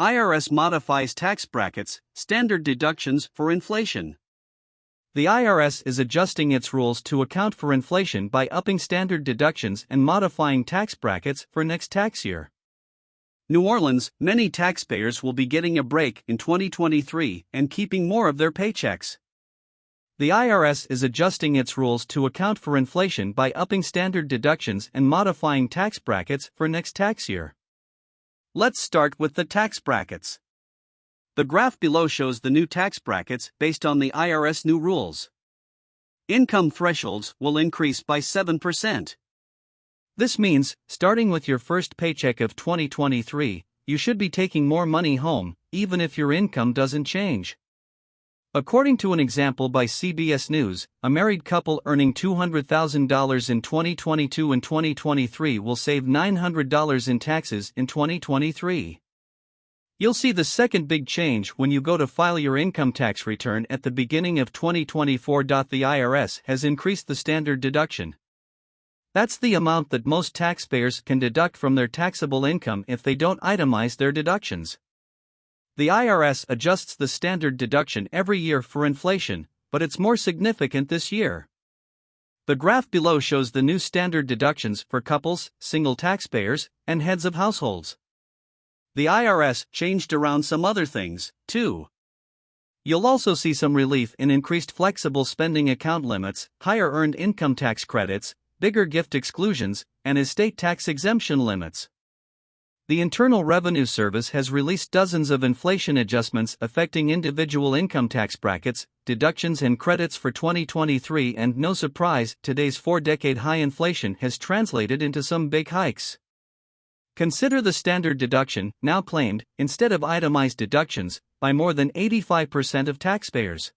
IRS modifies tax brackets, standard deductions for inflation. The IRS is adjusting its rules to account for inflation by upping standard deductions and modifying tax brackets for next tax year. New Orleans, many taxpayers will be getting a break in 2023 and keeping more of their paychecks. The IRS is adjusting its rules to account for inflation by upping standard deductions and modifying tax brackets for next tax year. Let's start with the tax brackets. The graph below shows the new tax brackets based on the IRS new rules. Income thresholds will increase by 7%. This means, starting with your first paycheck of 2023, you should be taking more money home, even if your income doesn't change. According to an example by CBS News, a married couple earning $200,000 in 2022 and 2023 will save $900 in taxes in 2023. You'll see the second big change when you go to file your income tax return at the beginning of 2024. The IRS has increased the standard deduction. That's the amount that most taxpayers can deduct from their taxable income if they don't itemize their deductions. The IRS adjusts the standard deduction every year for inflation, but it's more significant this year. The graph below shows the new standard deductions for couples, single taxpayers, and heads of households. The IRS changed around some other things, too. You'll also see some relief in increased flexible spending account limits, higher earned income tax credits, bigger gift exclusions, and estate tax exemption limits. The Internal Revenue Service has released dozens of inflation adjustments affecting individual income tax brackets, deductions, and credits for 2023, and no surprise, today's 4-decade high inflation has translated into some big hikes. Consider the standard deduction, now claimed, instead of itemized deductions, by more than 85% of taxpayers.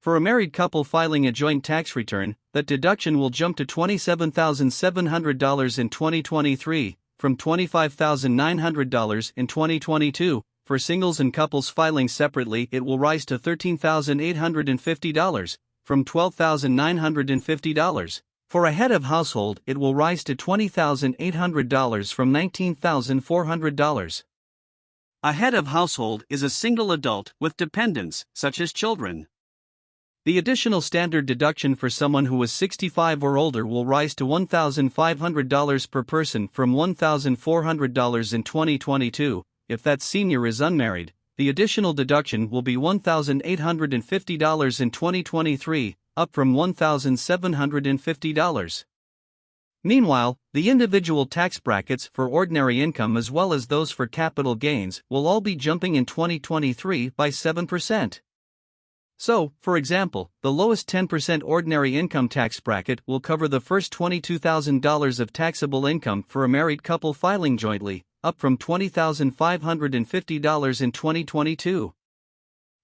For a married couple filing a joint tax return, that deduction will jump to $27,700 in 2023, from $25,900 in 2022. For singles and couples filing separately, it will rise to $13,850, from $12,950. For a head of household, it will rise to $20,800 from $19,400. A head of household is a single adult with dependents, such as children. The additional standard deduction for someone who is 65 or older will rise to $1,500 per person from $1,400 in 2022. If that senior is unmarried, the additional deduction will be $1,850 in 2023, up from $1,750. Meanwhile, the individual tax brackets for ordinary income as well as those for capital gains will all be jumping in 2023 by 7%. So, for example, the lowest 10% ordinary income tax bracket will cover the first $22,000 of taxable income for a married couple filing jointly, up from $20,550 in 2022.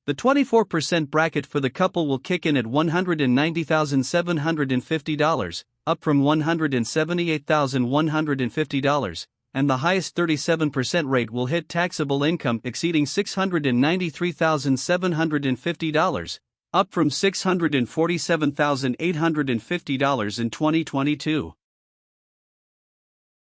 The 24% bracket for the couple will kick in at $190,750, up from $178,150, and the highest 37% rate will hit taxable income exceeding $693,750, up from $647,850 in 2022.